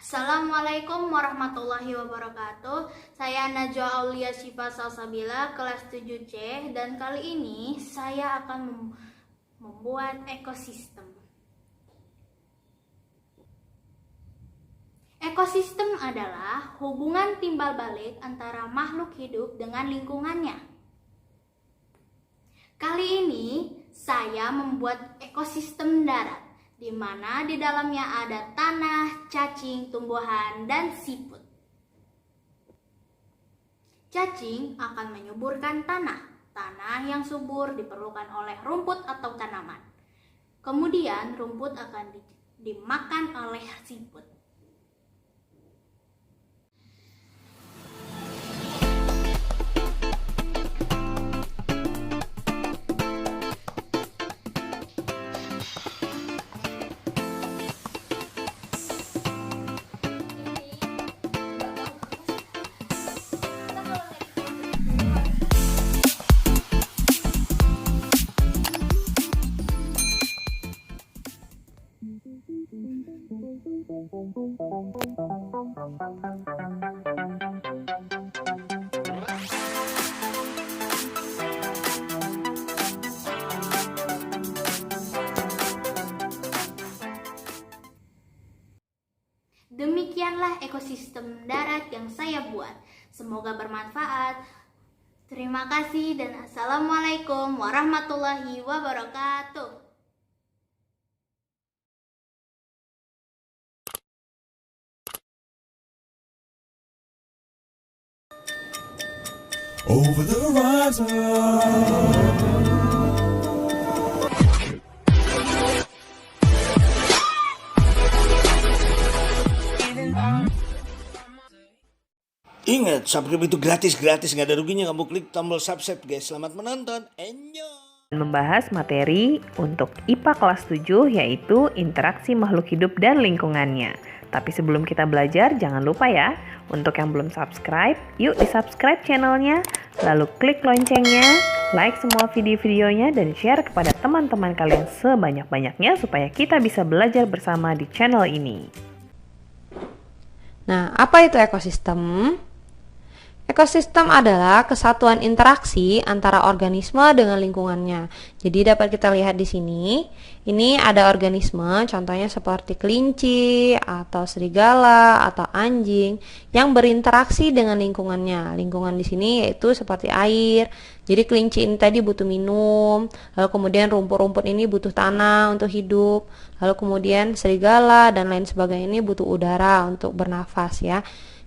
Assalamualaikum warahmatullahi wabarakatuh. Saya Najwa Aulia Syifa Salsabila, kelas 7C, dan kali ini saya akan membuat ekosistem. Ekosistem adalah hubungan timbal balik antara makhluk hidup dengan lingkungannya. Kali ini saya membuat ekosistem darat, di mana di dalamnya ada tanah, cacing, tumbuhan, dan siput. Cacing akan menyuburkan tanah. Tanah yang subur diperlukan oleh rumput atau tanaman. Kemudian rumput akan dimakan oleh siput. Demikianlah ekosistem darat yang saya buat. Semoga bermanfaat. Terima kasih dan assalamualaikum warahmatullahi wabarakatuh. Over the horizon. Ingat, subscribe itu gratis, nggak ada ruginya. Kamu klik tombol subscribe guys. Selamat menonton, enjoy. Membahas materi untuk IPA kelas 7 yaitu interaksi makhluk hidup dan lingkungannya. Tapi sebelum kita belajar, jangan lupa ya, untuk yang belum subscribe, yuk di subscribe channelnya, lalu klik loncengnya, like semua video-videonya, dan share kepada teman-teman kalian sebanyak-banyaknya supaya kita bisa belajar bersama di channel ini. Nah, apa itu ekosistem? Ekosistem adalah kesatuan interaksi antara organisme dengan lingkungannya. Jadi dapat kita lihat di sini, ini ada organisme, contohnya seperti kelinci, atau serigala, atau anjing, yang berinteraksi dengan lingkungannya. Lingkungan di sini yaitu seperti air. Jadi kelinci ini tadi butuh minum, lalu kemudian rumput-rumput ini butuh tanah untuk hidup, lalu kemudian serigala dan lain sebagainya ini butuh udara untuk bernafas ya.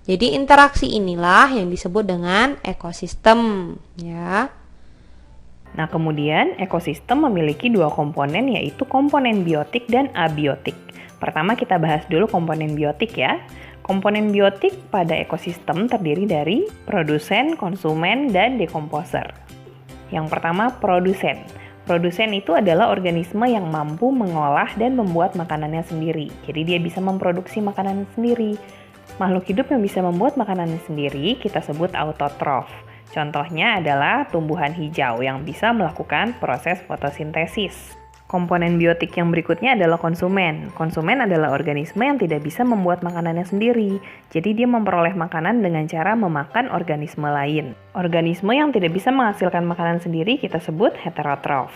Jadi interaksi inilah yang disebut dengan ekosistem ya. Nah, kemudian ekosistem memiliki dua komponen yaitu komponen biotik dan abiotik. Pertama kita bahas dulu komponen biotik ya. Komponen biotik pada ekosistem terdiri dari produsen, konsumen, dan dekomposer. Yang pertama produsen. Produsen itu adalah organisme yang mampu mengolah dan membuat makanannya sendiri. Jadi dia bisa memproduksi makanan sendiri. Makhluk hidup yang bisa membuat makanannya sendiri kita sebut autotrof. Contohnya adalah tumbuhan hijau yang bisa melakukan proses fotosintesis. Komponen biotik yang berikutnya adalah konsumen. Konsumen adalah organisme yang tidak bisa membuat makanannya sendiri. Jadi dia memperoleh makanan dengan cara memakan organisme lain. Organisme yang tidak bisa menghasilkan makanan sendiri kita sebut heterotrof.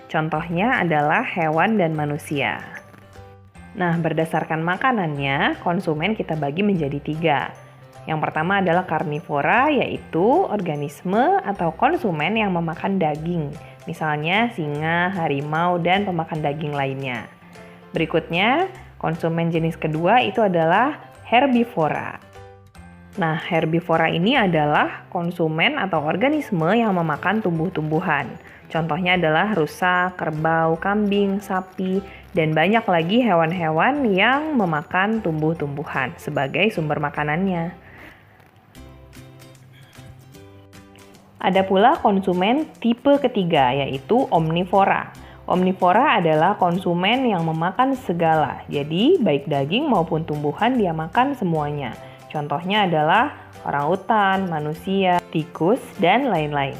Contohnya adalah hewan dan manusia. Nah, berdasarkan makanannya, konsumen kita bagi menjadi 3. Yang pertama adalah karnivora, yaitu organisme atau konsumen yang memakan daging. Misalnya singa, harimau, dan pemakan daging lainnya. Berikutnya, konsumen jenis kedua itu adalah herbivora. Nah, herbivora ini adalah konsumen atau organisme yang memakan tumbuh-tumbuhan. Contohnya adalah rusa, kerbau, kambing, sapi, dan banyak lagi hewan-hewan yang memakan tumbuh-tumbuhan sebagai sumber makanannya. Ada pula konsumen tipe ketiga, yaitu omnivora. Omnivora adalah konsumen yang memakan segala, jadi baik daging maupun tumbuhan dia makan semuanya. Contohnya adalah orangutan, manusia, tikus, dan lain-lain.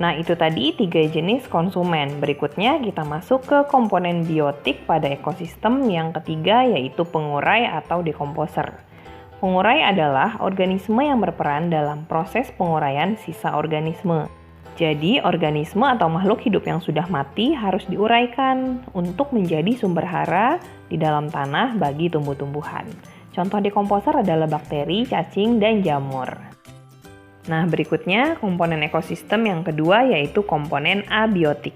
Nah, itu tadi 3 jenis konsumen. Berikutnya kita masuk ke komponen biotik pada ekosistem yang ketiga, yaitu pengurai atau dekomposer. Pengurai adalah organisme yang berperan dalam proses penguraian sisa organisme. Jadi, organisme atau makhluk hidup yang sudah mati harus diuraikan untuk menjadi sumber hara di dalam tanah bagi tumbuh-tumbuhan. Contoh dekomposer adalah bakteri, cacing, dan jamur. Nah, berikutnya komponen ekosistem yang kedua yaitu komponen abiotik.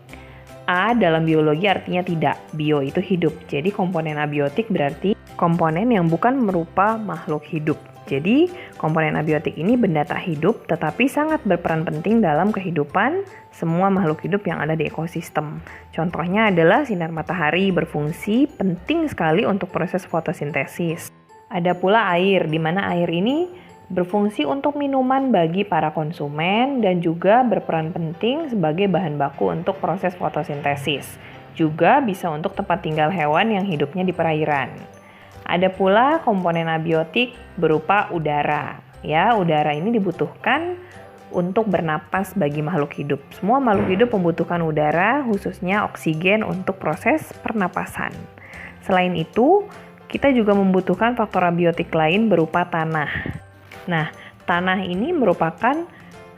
A dalam biologi artinya tidak, bio itu hidup. Jadi komponen abiotik berarti komponen yang bukan merupa makhluk hidup. Jadi komponen abiotik ini benda tak hidup tetapi sangat berperan penting dalam kehidupan semua makhluk hidup yang ada di ekosistem. Contohnya adalah sinar matahari berfungsi penting sekali untuk proses fotosintesis. Ada pula air, di mana air ini berfungsi untuk minuman bagi para konsumen dan juga berperan penting sebagai bahan baku untuk proses fotosintesis. Juga bisa untuk tempat tinggal hewan yang hidupnya di perairan. Ada pula komponen abiotik berupa udara. Ya, udara ini dibutuhkan untuk bernapas bagi makhluk hidup. Semua makhluk hidup membutuhkan udara, khususnya oksigen untuk proses pernapasan. Selain itu, kita juga membutuhkan faktor abiotik lain berupa tanah. Nah, tanah ini merupakan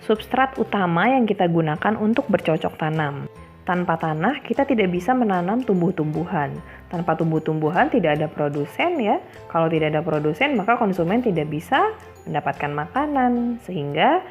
substrat utama yang kita gunakan untuk bercocok tanam. Tanpa tanah, kita tidak bisa menanam tumbuh-tumbuhan. Tanpa tumbuh-tumbuhan tidak ada produsen ya. Kalau tidak ada produsen, maka konsumen tidak bisa mendapatkan makanan. Sehingga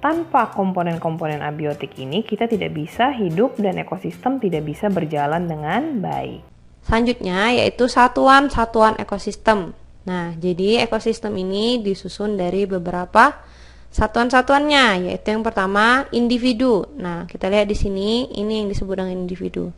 tanpa komponen-komponen abiotik ini, kita tidak bisa hidup dan ekosistem tidak bisa berjalan dengan baik. Selanjutnya yaitu satuan-satuan ekosistem. Nah, jadi ekosistem ini disusun dari beberapa satuan-satuannya, yaitu yang pertama individu. Nah, kita lihat di sini, ini yang disebut dengan individu.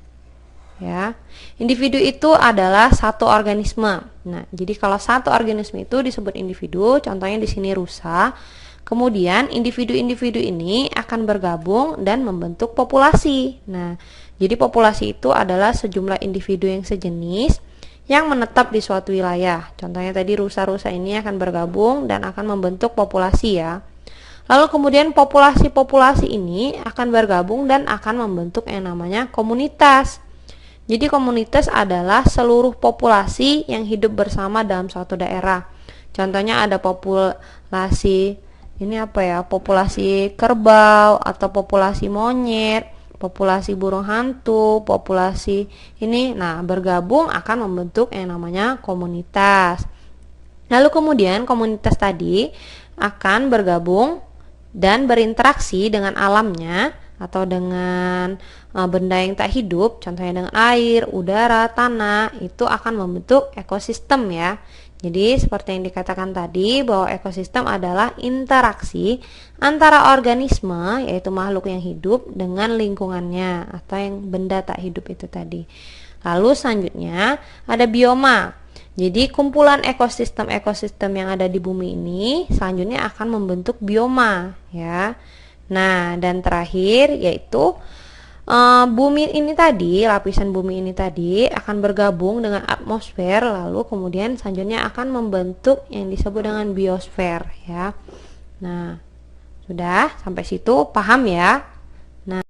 Ya, individu itu adalah satu organisme. Nah, jadi kalau satu organisme itu disebut individu, contohnya di sini rusa. Kemudian individu-individu ini akan bergabung dan membentuk populasi. Nah, jadi populasi itu adalah sejumlah individu yang sejenis yang menetap di suatu wilayah. Contohnya tadi rusa-rusa ini akan bergabung dan akan membentuk populasi ya. Lalu kemudian populasi-populasi ini akan bergabung dan akan membentuk yang namanya komunitas. Jadi komunitas adalah seluruh populasi yang hidup bersama dalam suatu daerah. Contohnya ada populasi populasi kerbau atau populasi monyet, populasi burung hantu, populasi ini, nah bergabung akan membentuk yang namanya komunitas. Lalu kemudian komunitas tadi akan bergabung dan berinteraksi dengan alamnya atau dengan benda yang tak hidup, contohnya dengan air, udara, tanah, itu akan membentuk ekosistem ya. Jadi seperti yang dikatakan tadi bahwa ekosistem adalah interaksi antara organisme yaitu makhluk yang hidup dengan lingkungannya atau yang benda tak hidup itu tadi. Lalu selanjutnya ada bioma. Jadi kumpulan ekosistem-ekosistem yang ada di bumi ini selanjutnya akan membentuk bioma ya. Nah, dan terakhir yaitu bumi ini tadi, lapisan bumi ini tadi akan bergabung dengan atmosfer, lalu kemudian selanjutnya akan membentuk yang disebut dengan biosfer ya. Nah, sudah sampai situ paham ya? Nah,